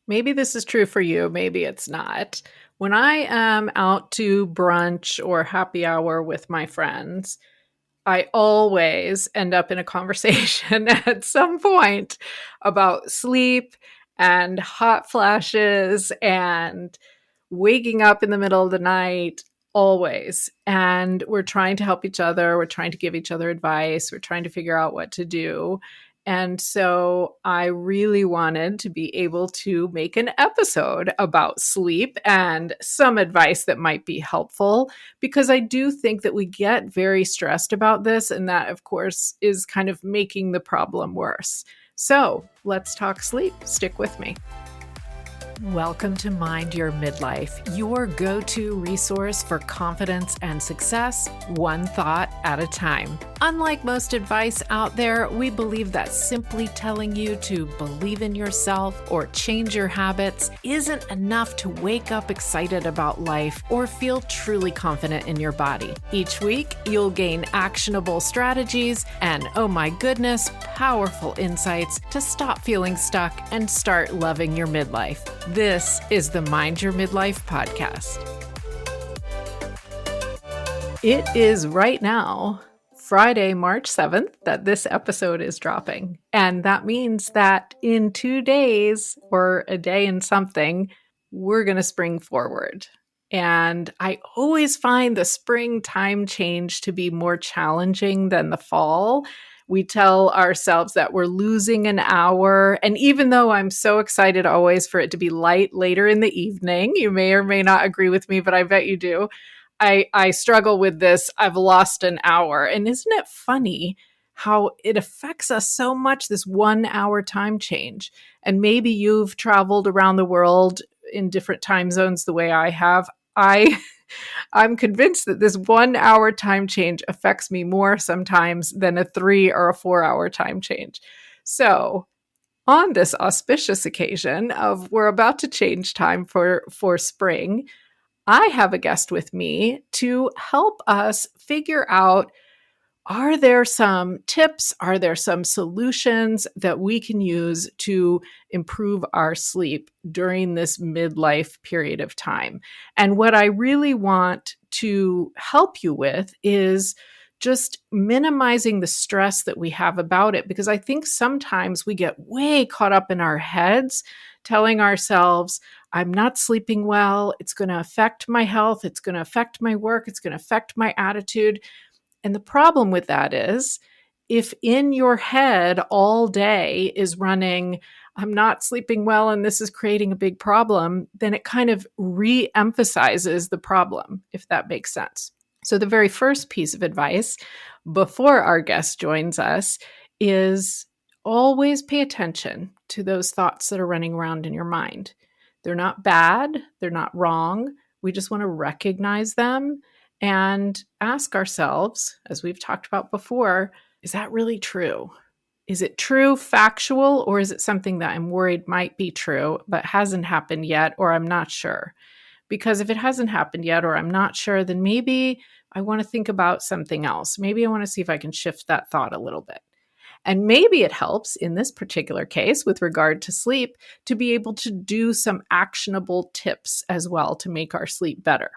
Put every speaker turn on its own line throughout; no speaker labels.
maybe this is true for you, maybe it's not. When I am out to brunch or happy hour with my friends, I always end up in a conversation at some point about sleep and hot flashes and waking up in the middle of the night, always. And we're trying to help each other. We're trying to give each other advice. We're trying to figure out what to do. And so I really wanted to be able to make an episode about sleep and some advice that might be helpful, because I do think that we get very stressed about this. And that, of course, is kind of making the problem worse. So let's talk sleep. Stick with me. Welcome to Mind Your Midlife, your go-to resource for confidence and success, one thought at a time. Unlike most advice out there, we believe that simply telling you to believe in yourself or change your habits isn't enough to wake up excited about life or feel truly confident in your body. Each week, you'll gain actionable strategies and, oh my goodness, powerful insights to stop feeling stuck and start loving your midlife. This is the Mind Your Midlife podcast. It is right now, Friday, March 7th, that this episode is dropping. And that means that in 2 days, or a day and something, we're going to spring forward. And I always find the spring time change to be more challenging than the fall. We tell ourselves that we're losing an hour. And even though I'm so excited always for it to be light later in the evening, you may or may not agree with me, but I bet you do. I struggle with this. I've lost an hour. And isn't it funny how it affects us so much, this 1 hour time change? And maybe you've traveled around the world in different time zones the way I have. I'm convinced that this 1 hour time change affects me more sometimes than a 3 or a 4 hour time change. So on this auspicious occasion of we're about to change time for spring, I have a guest with me to help us figure out, are there some tips? Are there some solutions that we can use to improve our sleep during this midlife period of time? And what I really want to help you with is just minimizing the stress that we have about it, because I think sometimes we get way caught up in our heads telling ourselves, I'm not sleeping well. It's going to affect my health. It's going to affect my work. It's going to affect my attitude. And the problem with that is, if in your head all day is running, I'm not sleeping well and this is creating a big problem, then it kind of re-emphasizes the problem, if that makes sense. So the very first piece of advice before our guest joins us is always pay attention to those thoughts that are running around in your mind. They're not bad. They're not wrong. We just want to recognize them and ask ourselves, as we've talked about before, is that really true? Is it true, factual, or is it something that I'm worried might be true, but hasn't happened yet, or I'm not sure? Because if it hasn't happened yet, or I'm not sure, then maybe I want to think about something else. Maybe I want to see if I can shift that thought a little bit. And maybe it helps in this particular case with regard to sleep to be able to do some actionable tips as well to make our sleep better.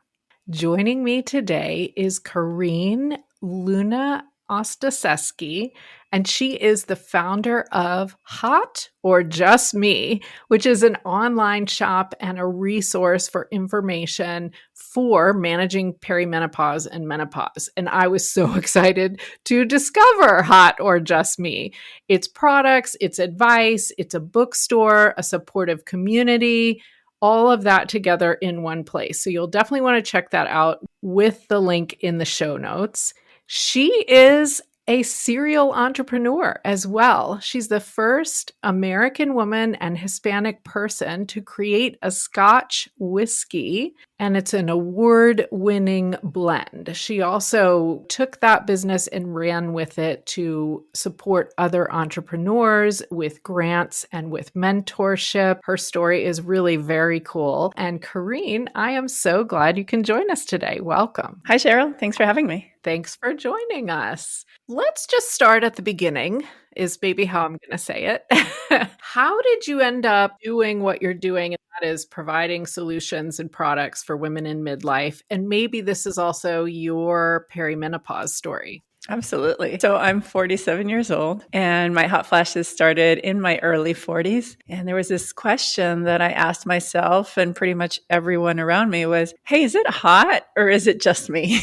Joining me today is Carin Luna-Ostaseski, and she is the founder of Hot or Just Me, which is an online shop and a resource for information for managing perimenopause and menopause. And I was so excited to discover Hot or Just Me. Its products, its advice, it's a bookstore, a supportive community, all of that together in one place. So you'll definitely want to check that out with the link in the show notes. She is a serial entrepreneur as well. She's the first American woman and Hispanic person to create a Scotch whiskey, and it's an award-winning blend. She also took that business and ran with it to support other entrepreneurs with grants and with mentorship. Her story is really very cool. And Carin, I am so glad you can join us today. Welcome.
Hi, Cheryl. Thanks for having me.
Thanks for joining us. Let's just start at the beginning is maybe how I'm going to say it. How did you end up doing what you're doing? And that is providing solutions and products for women in midlife. And maybe this is also your perimenopause story.
Absolutely. So I'm 47 years old and my hot flashes started in my early 40s. And there was this question that I asked myself and pretty much everyone around me was, hey, is it hot or is it just me?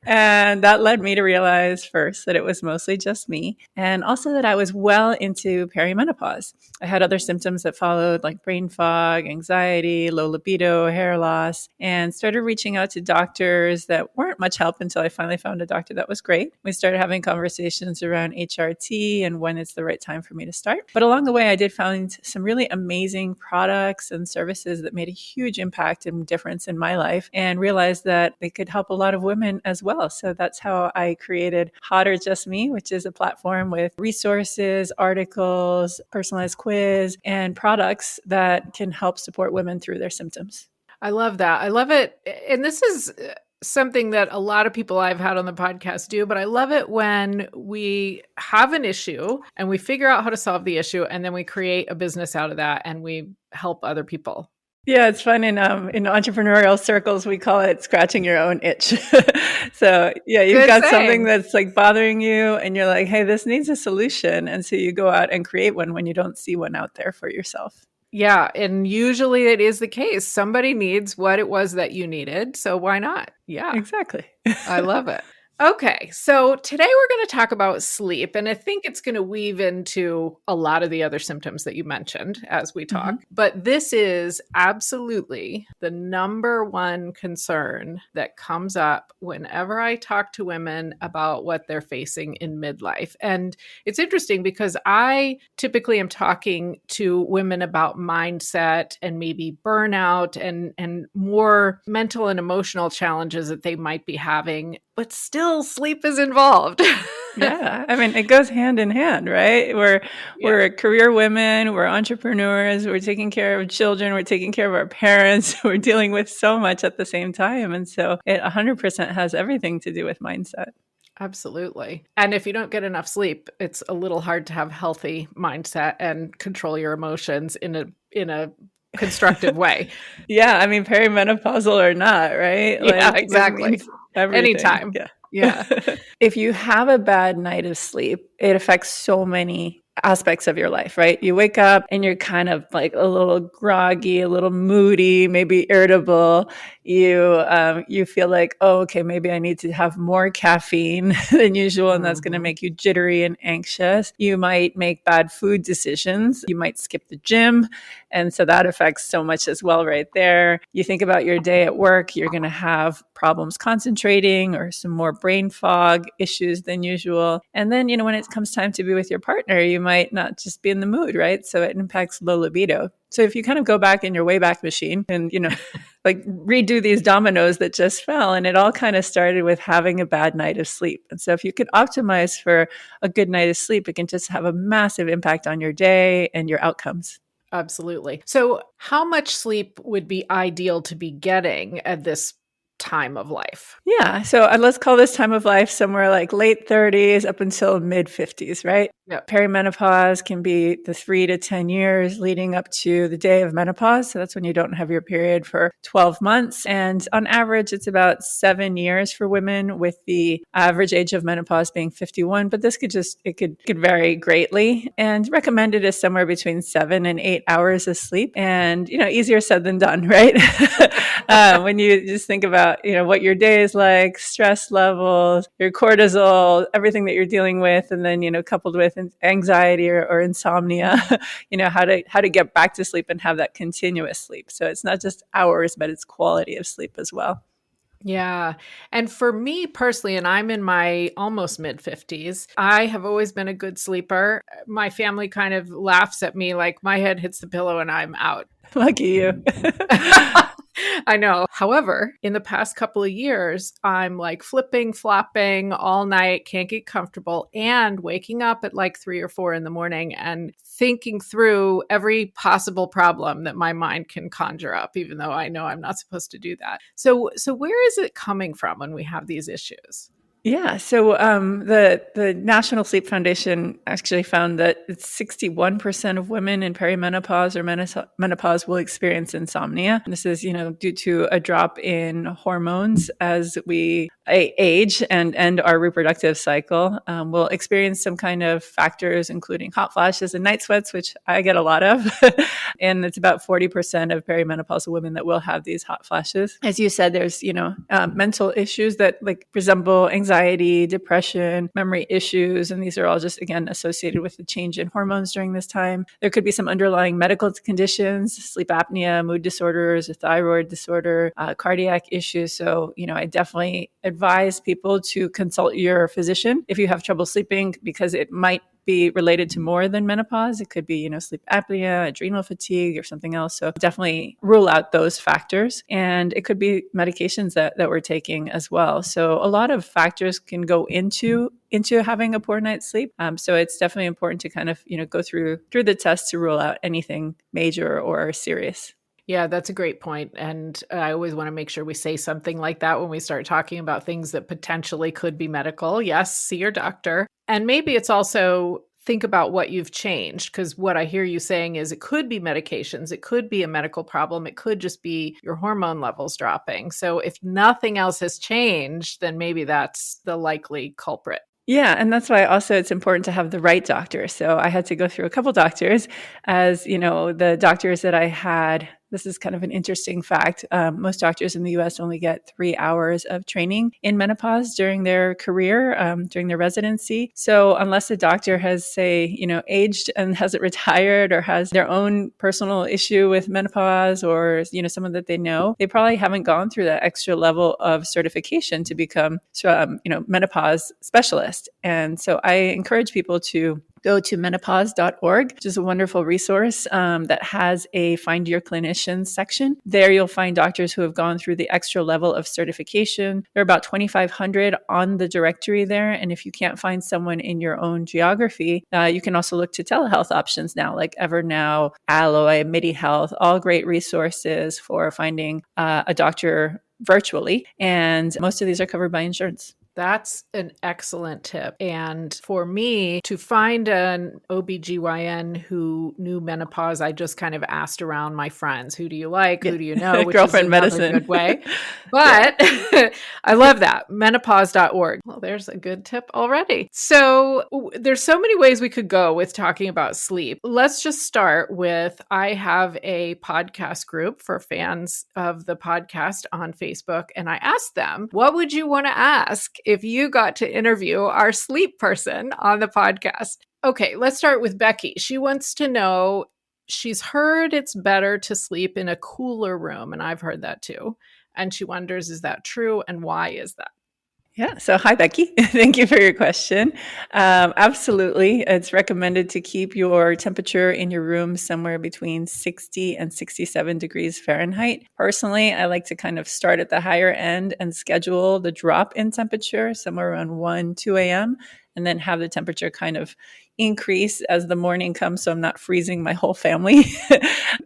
And that led me to realize first that it was mostly just me, and also that I was well into perimenopause. I had other symptoms that followed, like brain fog, anxiety, low libido, hair loss, and started reaching out to doctors that weren't much help until I finally found a doctor that was great. We started having conversations around HRT and when it's the right time for me to start. But along the way, I did find some really amazing products and services that made a huge impact and difference in my life, and realized that they could help a lot of women as well. So that's how I created Hot or Just Me, which is a platform with resources, articles, personalized quiz, and products that can help support women through their symptoms.
I love that. I love it. And this is something that a lot of people I've had on the podcast do, but I love it when we have an issue and we figure out how to solve the issue, and then we create a business out of that and we help other people.
Yeah, it's fun in entrepreneurial circles. We call it scratching your own itch. So yeah, you've
Good
got
saying.
something that's like bothering you and you're like, hey, this needs a solution. And so you go out and create one when you don't see one out there for yourself.
Yeah. And usually it is the case. Somebody needs what it was that you needed. So why not? Yeah.
Exactly.
I love it. Okay, so today we're going to talk about sleep, and I think it's going to weave into a lot of the other symptoms that you mentioned as we talk. But this is absolutely the number one concern that comes up whenever I talk to women about what they're facing in midlife. And it's interesting because I typically am talking to women about mindset and maybe burnout and more mental and emotional challenges that they might be having, but still sleep is involved.
Yeah. I mean, it goes hand in hand, right? We're career women, we're entrepreneurs, we're taking care of children, we're taking care of our parents, we're dealing with so much at the same time. And so it 100% has everything to do with mindset.
Absolutely. And if you don't get enough sleep, it's a little hard to have healthy mindset and control your emotions in a constructive way.
Yeah. I mean, perimenopausal or not, right?
Yeah, exactly. Anytime. Yeah.
If you have a bad night of sleep, it affects so many aspects of your life, right? You wake up and you're kind of like a little groggy, a little moody, maybe irritable. You feel like, oh, okay, maybe I need to have more caffeine than usual, and that's going to make you jittery and anxious. You might make bad food decisions. You might skip the gym, and so that affects so much as well right there. You think about your day at work, you're going to have problems concentrating or some more brain fog issues than usual. And then, when it comes time to be with your partner, you might not just be in the mood, right? So it impacts low libido. So if you kind of go back in your Wayback Machine and, like redo these dominoes that just fell, and it all kind of started with having a bad night of sleep. And so if you could optimize for a good night of sleep, it can just have a massive impact on your day and your outcomes.
Absolutely. So how much sleep would be ideal to be getting at this time of life?
Yeah. So let's call this time of life somewhere like late 30s up until mid 50s, right?
Yep.
Perimenopause can be the 3 to 10 years leading up to the day of menopause. So that's when you don't have your period for 12 months. And on average, it's about 7 years for women, with the average age of menopause being 51. But this could vary greatly. And recommended is somewhere between 7 and 8 hours of sleep. And, easier said than done, right? When you just think about, what your day is like, stress levels, your cortisol, everything that you're dealing with, and then, coupled with anxiety or insomnia, how to get back to sleep and have that continuous sleep. So it's not just hours, but it's quality of sleep as well.
Yeah. And for me personally, and I'm in my almost mid 50s, I have always been a good sleeper. My family kind of laughs at me like my head hits the pillow and I'm out.
Lucky you.
I know. However, in the past couple of years, I'm like flipping, flopping all night, can't get comfortable, and waking up at like 3 or 4 in the morning and thinking through every possible problem that my mind can conjure up, even though I know I'm not supposed to do that. So where is it coming from when we have these issues?
Yeah. So the National Sleep Foundation actually found that it's 61% of women in perimenopause or menopause will experience insomnia. And this is, due to a drop in hormones as we age and end our reproductive cycle. We'll experience some kind of factors, including hot flashes and night sweats, which I get a lot of. And it's about 40% of perimenopausal women that will have these hot flashes. As you said, there's, mental issues that like resemble anxiety, depression, memory issues. And these are all just, again, associated with the change in hormones during this time. There could be some underlying medical conditions, sleep apnea, mood disorders, a thyroid disorder, cardiac issues. So, I definitely advise people to consult your physician if you have trouble sleeping, because it might be related to more than menopause. It could be, sleep apnea, adrenal fatigue, or something else. So definitely rule out those factors. And it could be medications that we're taking as well. So a lot of factors can go into having a poor night's sleep. So it's definitely important to kind of, go through the test to rule out anything major or serious.
Yeah, that's a great point. And I always want to make sure we say something like that when we start talking about things that potentially could be medical. Yes, see your doctor. And maybe it's also think about what you've changed, because what I hear you saying is it could be medications, it could be a medical problem, it could just be your hormone levels dropping. So if nothing else has changed, then maybe that's the likely culprit.
Yeah. And that's why also it's important to have the right doctor. So I had to go through a couple doctors, as the doctors that I had. This is kind of an interesting fact. Most doctors in the US only get 3 hours of training in menopause during their career, during their residency. So unless a doctor has, say, aged and hasn't retired, or has their own personal issue with menopause, or, someone that they know, they probably haven't gone through that extra level of certification to become, menopause specialist. And so I encourage people to go to menopause.org, which is a wonderful resource that has a Find Your Clinician section. There you'll find doctors who have gone through the extra level of certification. There are about 2,500 on the directory there. And if you can't find someone in your own geography, you can also look to telehealth options now, like Evernow, Alloy, MidiHealth, all great resources for finding a doctor virtually. And most of these are covered by insurance.
That's an excellent tip. And for me, to find an OBGYN who knew menopause, I just kind of asked around my friends, who do you like? Who do you know? Which
Girlfriend
is
medicine.
Good way. But I love that. Menopause.org. Well, there's a good tip already. So there's so many ways we could go with talking about sleep. Let's just start with, I have a podcast group for fans of the podcast on Facebook. And I asked them, what would you want to ask if you got to interview our sleep person on the podcast? Okay, let's start with Becky. She wants to know, she's heard it's better to sleep in a cooler room, and I've heard that too. And she wonders, is that true, and why is that?
Yeah. So hi, Becky. Thank you for your question. Absolutely. It's recommended to keep your temperature in your room somewhere between 60 and 67 degrees Fahrenheit. Personally, I like to kind of start at the higher end and schedule the drop in temperature somewhere around 1, 2 a.m., and then have the temperature kind of increase as the morning comes, so I'm not freezing my whole family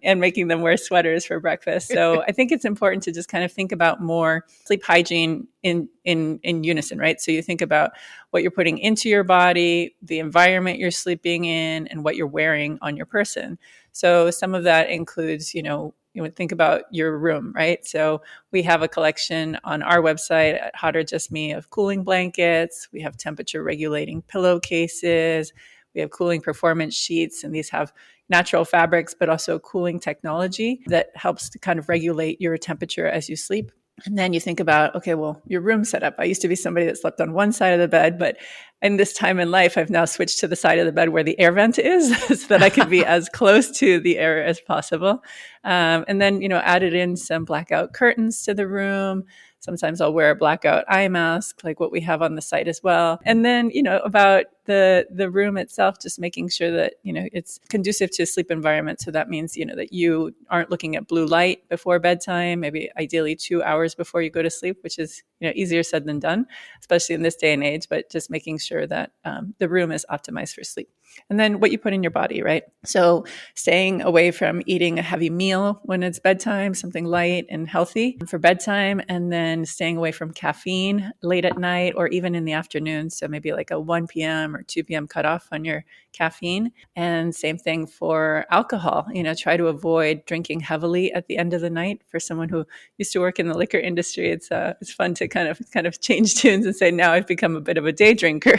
and making them wear sweaters for breakfast. So I think it's important to just kind of think about more sleep hygiene in unison, right? So you think about what you're putting into your body, the environment you're sleeping in, and what you're wearing on your person. So some of that includes, you would think about your room, right? So we have a collection on our website at Hot or Just Me of cooling blankets. We have temperature regulating pillowcases. We have cooling performance sheets, and these have natural fabrics, but also cooling technology that helps to kind of regulate your temperature as you sleep. And then you think about, okay, well, your room setup. I used to be somebody that slept on one side of the bed, but in this time in life, I've now switched to the side of the bed where the air vent is so that I can be as close to the air as possible. And then, added in some blackout curtains to the room. Sometimes I'll wear a blackout eye mask, like what we have on the site as well. And then, about the room itself, just making sure that, it's conducive to a sleep environment. So that means, that you aren't looking at blue light before bedtime, maybe ideally 2 hours before you go to sleep, which is, easier said than done, especially in this day and age, but just making sure that the room is optimized for sleep. And then what you put in your body, right? So staying away from eating a heavy meal when it's bedtime, something light and healthy for bedtime, and then staying away from caffeine late at night or even in the afternoon. So maybe like a 1 p.m. or 2 p.m. cutoff on your caffeine. And same thing for alcohol. Try to avoid drinking heavily at the end of the night. For someone who used to work in the liquor industry, it's fun to kind of change tunes and say, now I've become a bit of a day drinker.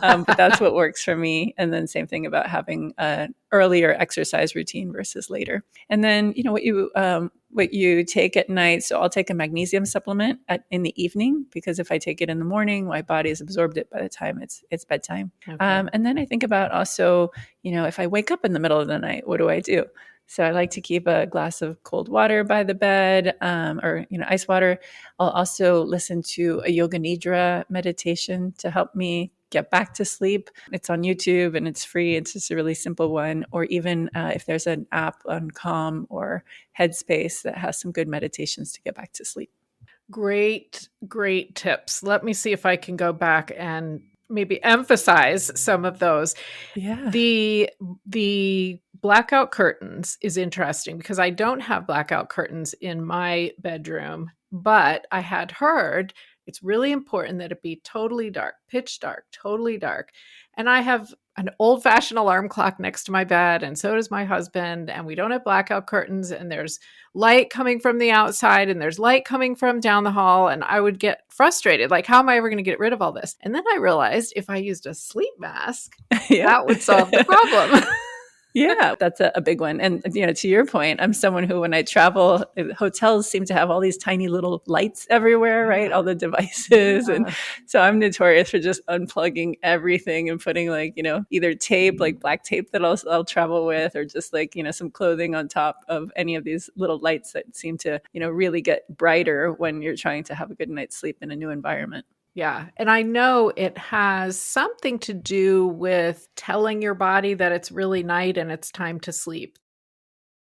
But that's what works for me. And then same thing about having an earlier exercise routine versus later. And then, what you take at night. So I'll take a magnesium supplement in the evening, because if I take it in the morning, my body has absorbed it by the time it's bedtime. Okay. And then I think about also, if I wake up in the middle of the night, what do I do? So I like to keep a glass of cold water by the bed, or ice water. I'll also listen to a yoga nidra meditation to help me get back to sleep. It's on YouTube and it's free. It's just a really simple one. Or even if there's an app on Calm or Headspace that has some good meditations to get back to sleep.
Great tips. Let me see if I can go back and maybe emphasize some of those.
Yeah.
The blackout curtains is interesting because I don't have blackout curtains in my bedroom, but I had heard it's really important that it be totally dark, pitch dark, totally dark. And I have an old-fashioned alarm clock next to my bed, and so does my husband, and we don't have blackout curtains, and there's light coming from the outside, and there's light coming from down the hall, and I would get frustrated. Like, how am I ever going to get rid of all this? And then I realized if I used a sleep mask, that would solve the problem.
Yeah, that's a big one. And, to your point, I'm someone who, when I travel, hotels seem to have all these tiny little lights everywhere, right? All the devices. Yeah. And so I'm notorious for just unplugging everything and putting either tape, like black tape that I'll travel with, or just some clothing on top of any of these little lights that seem to, really get brighter when you're trying to have a good night's sleep in a new environment.
Yeah. And I know it has something to do with telling your body that it's really night and it's time to sleep.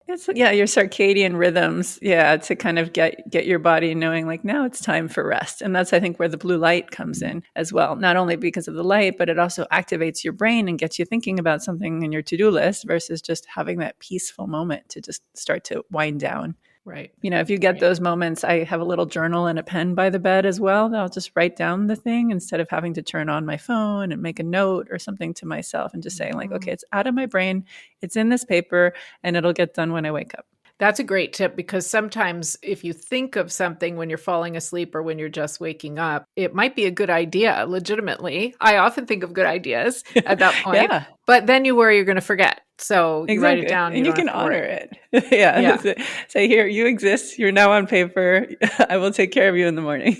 Your circadian rhythms. Yeah. To kind of get your body knowing now it's time for rest. And that's, I think, where the blue light comes in as well. Not only because of the light, but it also activates your brain and gets you thinking about something in your to-do list versus just having that peaceful moment to just start to wind down.
Right.
If you get those moments, I have a little journal and a pen by the bed as well. I'll just write down the thing instead of having to turn on my phone and make a note or something to myself and just saying okay, it's out of my brain. It's in this paper and it'll get done when I wake up.
That's a great tip, because sometimes if you think of something when you're falling asleep or when you're just waking up, it might be a good idea, legitimately. I often think of good ideas at that point, yeah. But then you worry you're going to forget. So you write it down.
And you can honor it. Yeah. Say, here, you exist. You're now on paper. I will take care of you in the morning.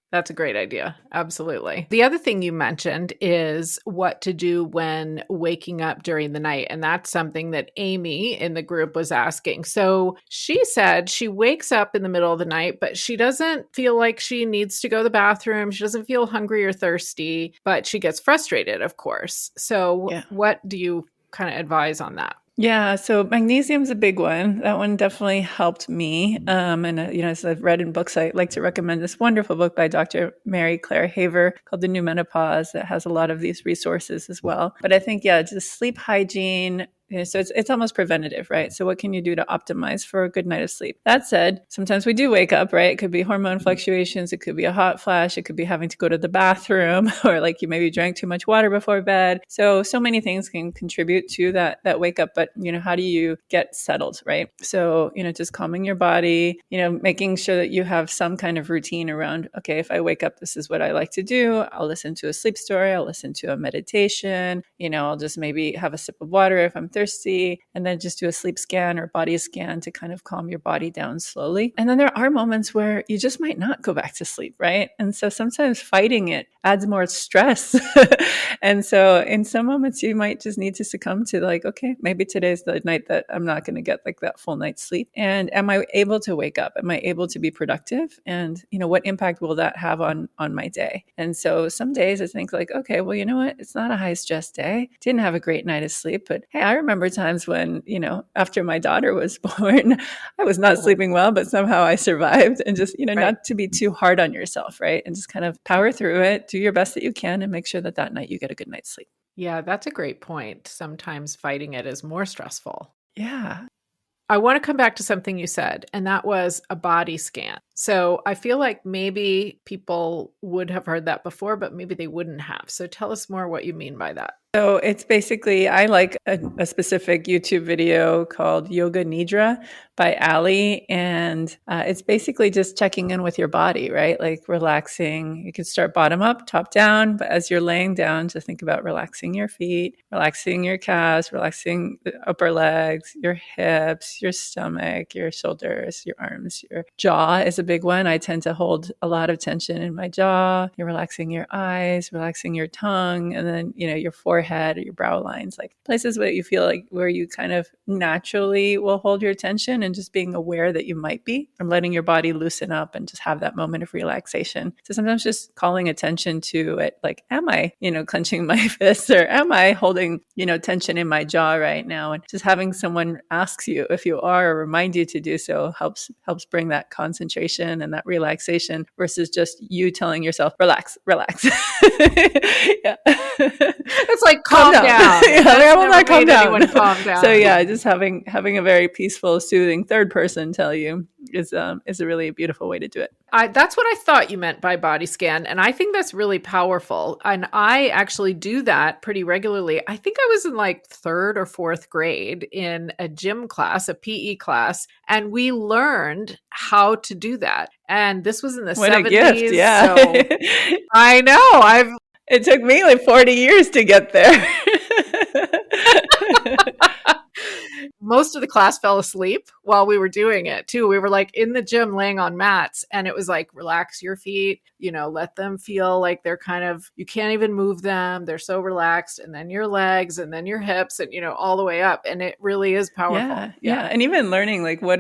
That's a great idea. Absolutely. The other thing you mentioned is what to do when waking up during the night. And that's something that Amy in the group was asking. So she said she wakes up in the middle of the night, but she doesn't feel like she needs to go to the bathroom. She doesn't feel hungry or thirsty, but she gets frustrated, of course. So what do you kind of advise on that?
Yeah, so magnesium's a big one. That one definitely helped me. As I've read in books, I like to recommend this wonderful book by Dr. Mary Claire Haver called The New Menopause that has a lot of these resources as well. But I think, just sleep hygiene. So it's almost preventative, right? So what can you do to optimize for a good night of sleep? That said, sometimes we do wake up, right? It could be hormone fluctuations. It could be a hot flash. It could be having to go to the bathroom, or you maybe drank too much water before bed. So many things can contribute to that wake up. But, how do you get settled, right? So, just calming your body, making sure that you have some kind of routine around, okay, if I wake up, this is what I like to do. I'll listen to a sleep story. I'll listen to a meditation. I'll just maybe have a sip of water if I'm thirsty, and then just do a sleep scan or body scan to kind of calm your body down slowly. And then there are moments where you just might not go back to sleep, right? And so sometimes fighting it adds more stress. And so in some moments you might just need to succumb to okay, maybe today's the night that I'm not going to get that full night's sleep. And am I able to wake up? Am I able to be productive? And what impact will that have on my day? And so some days I think okay, well, you know what? It's not a high stress day. Didn't have a great night of sleep, but hey, I remember times when, after my daughter was born, I was not sleeping well, but somehow I survived. And just, not to be too hard on yourself, right? And just kind of power through it, do your best that you can, and make sure that night you get a good night's sleep.
Yeah, that's a great point. Sometimes fighting it is more stressful.
Yeah.
I want to come back to something you said, and that was a body scan. So I feel like maybe people would have heard that before, but maybe they wouldn't have. So tell us more what you mean by that.
So it's basically, I like a specific YouTube video called Yoga Nidra by Ali. And it's basically just checking in with your body, right? Like relaxing. You can start bottom up, top down. But as you're laying down, just think about relaxing your feet, relaxing your calves, relaxing the upper legs, your hips, your stomach, your shoulders, your arms, your jaw is a big one. I tend to hold a lot of tension in my jaw. You're relaxing your eyes, relaxing your tongue, and then, your forehead or your brow lines, like places where you feel like where you kind of naturally will hold your attention, and just being aware that you might be, and letting your body loosen up and just have that moment of relaxation. So sometimes just calling attention to it, like, am I, clenching my fists, or am I holding, tension in my jaw right now? And just having someone ask you if you are, or remind you to do so, helps bring that concentration and that relaxation, versus just you telling yourself, relax, relax. Yeah.
It's like, calm down.
Yeah, I will not calm down.
Calm down.
So yeah, just having a very peaceful, soothing third person tell you is a really beautiful way to do it.
That's what I thought you meant by body scan. And I think that's really powerful. And I actually do that pretty regularly. I think I was in like third or fourth grade in a gym class, a PE class, and we learned how to do that. And this was in the 70s.
What a gift, yeah.
So I know.
It took me like 40 years to get there.
Most of the class fell asleep while we were doing it too. We were like in the gym laying on mats, and it was like, relax your feet, let them feel like they're kind of, you can't even move them. They're so relaxed. And then your legs, and then your hips, and, all the way up. And it really is powerful.
Yeah. And even learning, like, where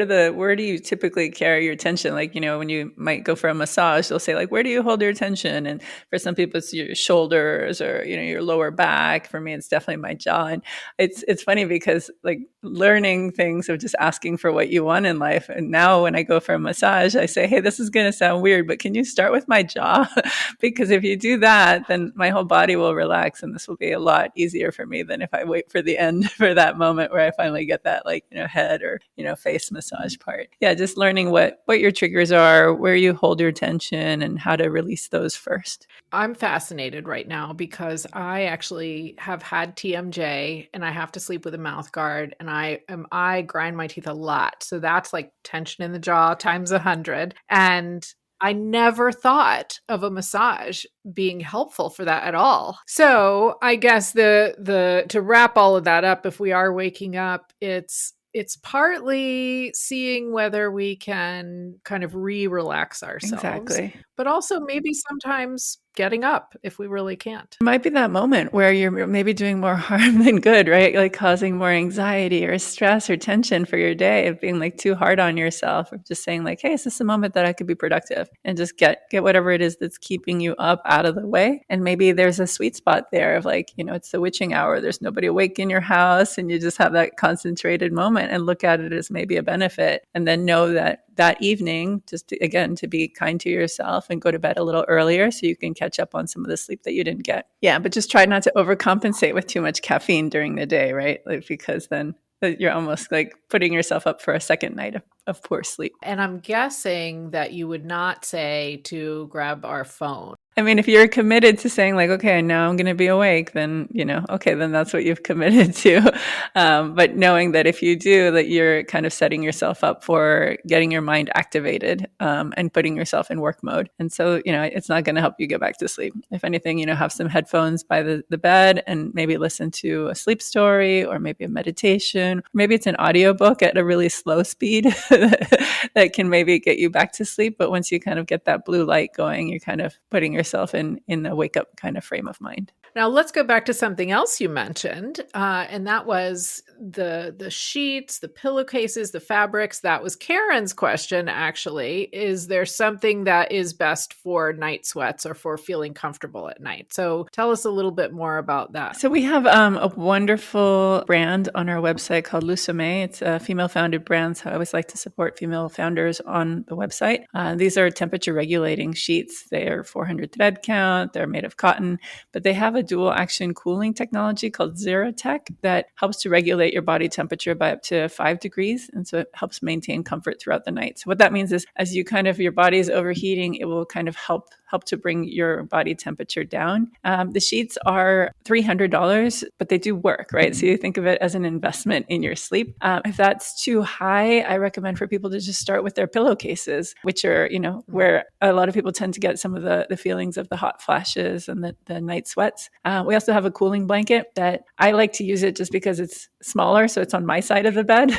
do you typically carry your tension? Like, when you might go for a massage, they'll say like, where do you hold your tension? And for some people it's your shoulders, or, your lower back. For me, it's definitely my jaw. And it's funny because like learning things of just asking for what you want in life. And now when I go for a massage, I say, hey, this is going to sound weird, but can you start with my jaw? Because if you do that, then my whole body will relax, and this will be a lot easier for me than if I wait for the end for that moment where I finally get that head or, face massage part. Yeah. Just learning what your triggers are, where you hold your tension, and how to release those first.
I'm fascinated right now because I actually have had TMJ, and I have to sleep with a mouth guard, and I grind my teeth a lot. So that's like tension in the jaw times 100. And I never thought of a massage being helpful for that at all. So I guess to wrap all of that up, if we are waking up, it's partly seeing whether we can kind of relax ourselves.
Exactly.
But also maybe sometimes getting up if we really can't.
It might be that moment where you're maybe doing more harm than good, right? Like causing more anxiety or stress or tension for your day, of being like too hard on yourself, or just saying like, hey, is this a moment that I could be productive, and just get whatever it is that's keeping you up out of the way. And maybe there's a sweet spot there of like, it's the witching hour. There's nobody awake in your house, and you just have that concentrated moment and look at it as maybe a benefit. And then know that evening, just to be kind to yourself and go to bed a little earlier so you can catch up on some of the sleep that you didn't get. Yeah, but just try not to overcompensate with too much caffeine during the day, right? Like, because then you're almost like putting yourself up for a second night of poor sleep.
And I'm guessing that you would not say to grab our phone.
I mean, if you're committed to saying like, okay, now I'm going to be awake, then, okay, then that's what you've committed to. But knowing that if you do, that you're kind of setting yourself up for getting your mind activated, and putting yourself in work mode. And so, it's not going to help you get back to sleep. If anything, have some headphones by the bed, and maybe listen to a sleep story, or maybe a meditation, or maybe it's an audiobook at a really slow speed that can maybe get you back to sleep. But once you kind of get that blue light going, you're kind of putting yourself in a wake up kind of frame of mind.
Now let's go back to something else you mentioned, and that was the sheets, the pillowcases, the fabrics. That was Karen's question, actually. Is there something that is best for night sweats or for feeling comfortable at night? So tell us a little bit more about that.
So we have a wonderful brand on our website called Lusome. It's a female-founded brand, so I always like to support female founders on the website. These are temperature-regulating sheets. They are 400 thread count. They're made of cotton, but they have a dual-action cooling technology called Zerotech that helps to regulate your body temperature by up to 5 degrees, and so it helps maintain comfort throughout the night. So what that means is, as your body is overheating, it will kind of help to bring your body temperature down. The sheets are $300, but they do work, right? So you think of it as an investment in your sleep. If that's too high, I recommend for people to just start with their pillowcases, which are, where a lot of people tend to get some of the feelings of the hot flashes and the night sweats. We also have a cooling blanket that I like to use it just because it's smaller, so it's on my side of the bed.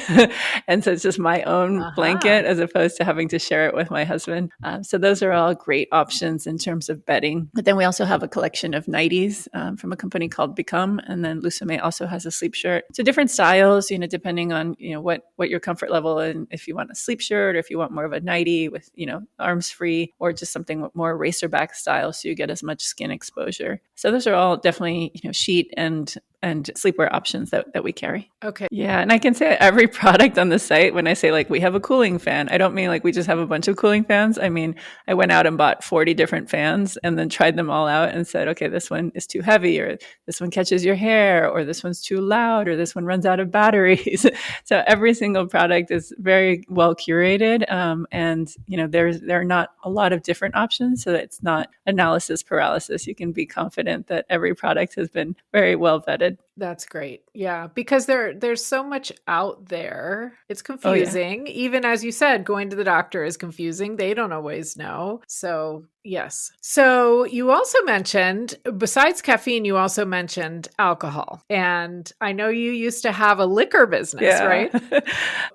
And so it's just my own blanket as opposed to having to share it with my husband. So those are all great options in terms of bedding. But then we also have a collection of nighties from a company called Become, and then Lusome also has a sleep shirt. So different styles, depending on what your comfort level, and if you want a sleep shirt or if you want more of a nightie with arms free, or just something more racerback style, so you get as much skin exposure. So those are all definitely sheet and sleepwear options that we carry.
Okay.
Yeah. And I can say every product on the site, when I say we have a cooling fan, I don't mean we just have a bunch of cooling fans. I mean, I went out and bought 40 different fans and then tried them all out and said, okay, this one is too heavy, or this one catches your hair, or this one's too loud, or this one runs out of batteries. So every single product is very well curated. And there are not a lot of different options. So it's not analysis paralysis. You can be confident that every product has been very well vetted.
That's great. Yeah, because there's so much out there. It's confusing. Oh, yeah. Even as you said, going to the doctor is confusing. They don't always know. So, yes. So you also mentioned, besides caffeine, you also mentioned alcohol. And I know you used to have a liquor business, right?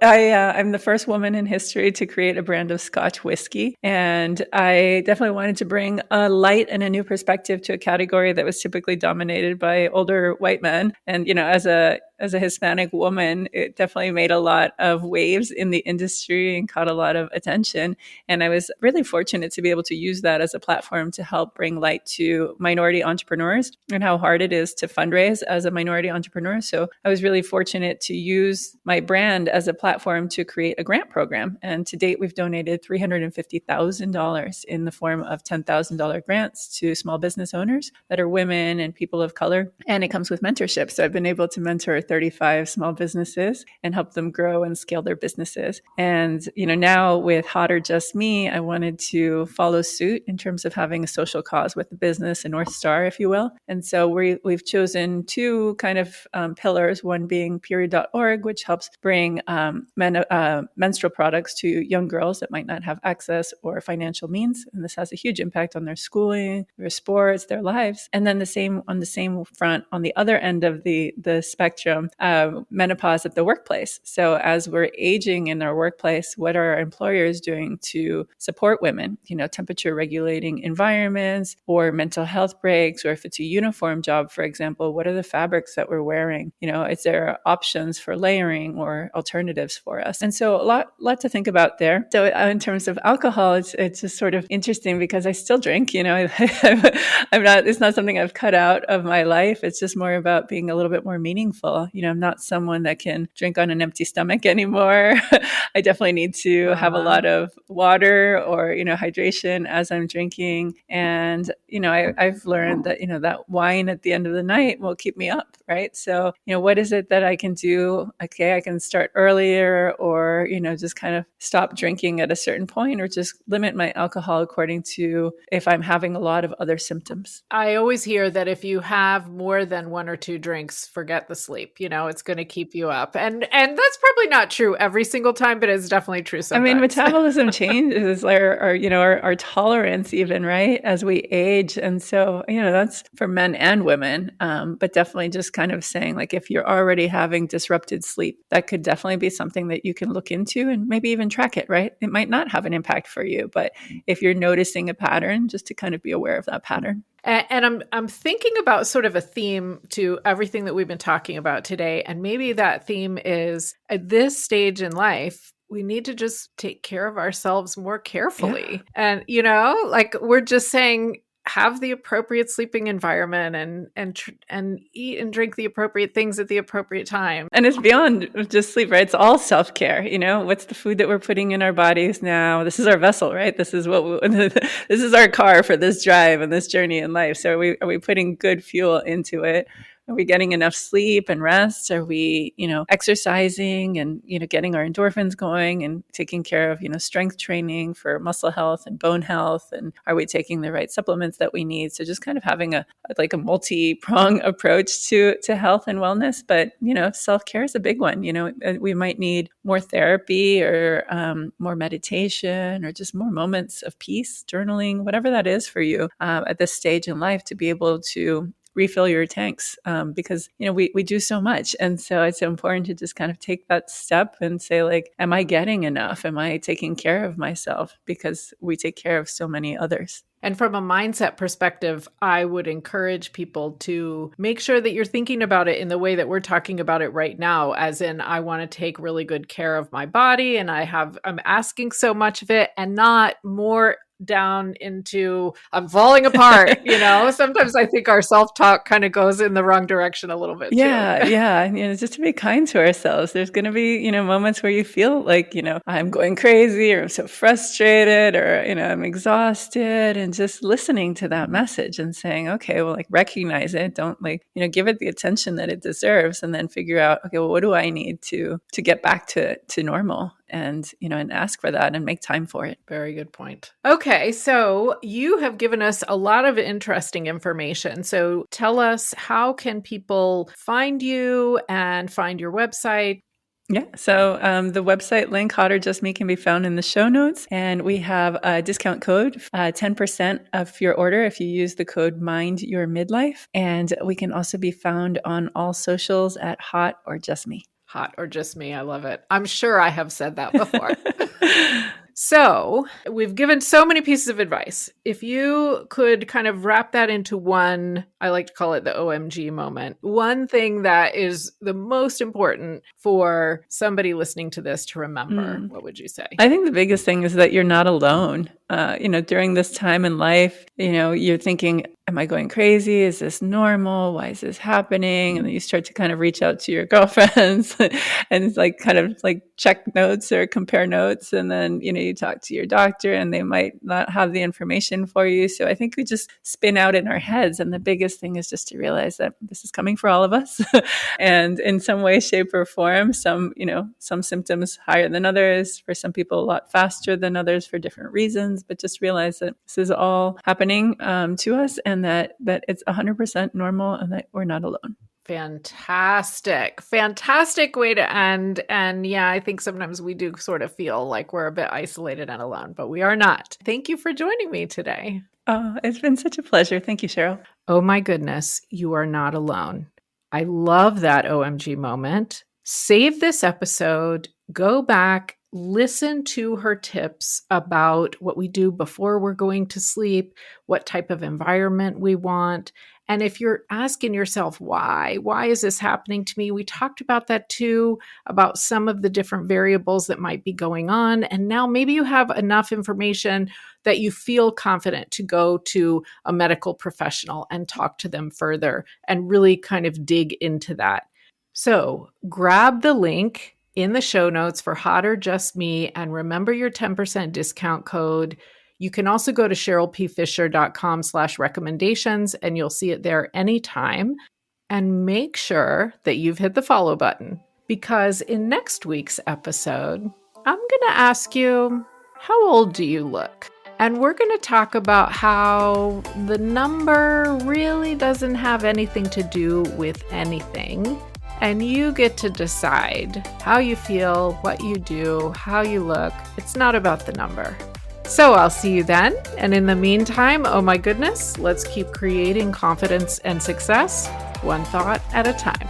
I'm the first woman in history to create a brand of Scotch whiskey. And I definitely wanted to bring a light and a new perspective to a category that was typically dominated by older white men. And, as a Hispanic woman, it definitely made a lot of waves in the industry and caught a lot of attention. And I was really fortunate to be able to use that as a platform to help bring light to minority entrepreneurs and how hard it is to fundraise as a minority entrepreneur. So I was really fortunate to use my brand as a platform to create a grant program. And to date, we've donated $350,000 in the form of $10,000 grants to small business owners that are women and people of color. And it comes with mentorship. So I've been able to mentor 35 small businesses and help them grow and scale their businesses. And, now with Hot or Just Me, I wanted to follow suit in terms of having a social cause with the business, a North Star, if you will. And so we've chosen two kind of pillars, one being period.org, which helps bring menstrual products to young girls that might not have access or financial means. And this has a huge impact on their schooling, their sports, their lives. And then on the same front, on the other end of the spectrum, menopause at the workplace. So as we're aging in our workplace, what are our employers doing to support women? Temperature regulating environments or mental health breaks, or if it's a uniform job, for example, what are the fabrics that we're wearing? Is there options for layering or alternatives for us? And so a lot to think about there. So in terms of alcohol, it's just sort of interesting because I still drink. It's not something I've cut out of my life. It's just more about being a little bit more meaningful. I'm not someone that can drink on an empty stomach anymore. I definitely need to have a lot of water or, hydration as I'm drinking. And, I've learned that, that wine at the end of the night will keep me up, right? So, what is it that I can do? Okay, I can start earlier or, just kind of stop drinking at a certain point or just limit my alcohol according to if I'm having a lot of other symptoms.
I always hear that if you have more than one or two drinks, forget the sleep. It's going to keep you up. And that's probably not true every single time, but it's definitely true sometimes.
Metabolism changes our tolerance even, right, as we age. And so, that's for men and women, but definitely just kind of saying if you're already having disrupted sleep, that could definitely be something that you can look into and maybe even track it, right? It might not have an impact for you, but if you're noticing a pattern, just to kind of be aware of that pattern.
And I'm thinking about sort of a theme to everything that we've been talking about today. And maybe that theme is at this stage in life, we need to just take care of ourselves more carefully. And, like we're just saying, have the appropriate sleeping environment and eat and drink the appropriate things at the appropriate time.
And it's beyond just sleep, right? It's all self-care. What's the food that we're putting in our bodies now? This is our vessel, right? This is this is our car for this drive and this journey in life. So are we putting good fuel into it? Are we getting enough sleep and rest? Are we, exercising and, getting our endorphins going and taking care of, strength training for muscle health and bone health? And are we taking the right supplements that we need? So just kind of having a multi-prong approach to health and wellness. But, self-care is a big one. We might need more therapy or more meditation or just more moments of peace, journaling, whatever that is for you at this stage in life to be able to refill your tanks because, we do so much. And so it's important to just kind of take that step and say, like, am I getting enough? Am I taking care of myself? Because we take care of so many others.
And from a mindset perspective, I would encourage people to make sure that you're thinking about it in the way that we're talking about it right now, as in, I want to take really good care of my body and I'm asking so much of it, and not more down into I'm falling apart. Sometimes I think our self-talk kind of goes in the wrong direction a little bit.
Yeah. Just to be kind to ourselves. There's going to be, moments where you feel like, I'm going crazy or I'm so frustrated or, I'm exhausted, and just listening to that message and saying, okay, well, recognize it. Don't give it the attention that it deserves, and then figure out, okay, well, what do I need to get back to normal? And, and ask for that and make time for it.
Very good point. Okay. So you have given us a lot of interesting information. So tell us, how can people find you and find your website?
Yeah. So the website link, Hot or Just Me, can be found in the show notes. And we have a discount code, 10% of your order if you use the code Mind Your Midlife. And we can also be found on all socials at Hot or Just Me.
Hot or Just Me. I love it. I'm sure I have said that before. So we've given so many pieces of advice. If you could kind of wrap that into one, I like to call it the OMG moment, one thing that is the most important for somebody listening to this to remember, what would you say?
I think the biggest thing is that you're not alone. During this time in life, you're thinking, am I going crazy? Is this normal? Why is this happening? And then you start to kind of reach out to your girlfriends and check notes or compare notes. And then, you talk to your doctor and they might not have the information for you. So I think we just spin out in our heads. And the biggest thing is just to realize that this is coming for all of us. And in some way, shape, or form, some symptoms higher than others, for some people a lot faster than others for different reasons. But just realize that this is all happening to us, and that it's 100% normal, and that we're not alone.
Fantastic way to end. And yeah, I think sometimes we do sort of feel like we're a bit isolated and alone, but we are not. Thank you for joining me today.
Oh, it's been such a pleasure. Thank you, Cheryl.
Oh my goodness, you are not alone. I love that OMG moment. Save this episode, go back, listen to her tips about what we do before we're going to sleep, what type of environment we want. And if you're asking yourself, why is this happening to me? We talked about that too, about some of the different variables that might be going on. And now maybe you have enough information that you feel confident to go to a medical professional and talk to them further and really kind of dig into that. So grab the link in the show notes for Hot or Just Me and remember your 10% discount code. You can also go to CherylPFisher.com/recommendations and you'll see it there anytime. And make sure that you've hit the follow button, because in next week's episode, I'm going to ask you, how old do you look? And we're going to talk about how the number really doesn't have anything to do with anything. And you get to decide how you feel, what you do, how you look. It's not about the number. So I'll see you then. And in the meantime, oh my goodness, let's keep creating confidence and success, one thought at a time.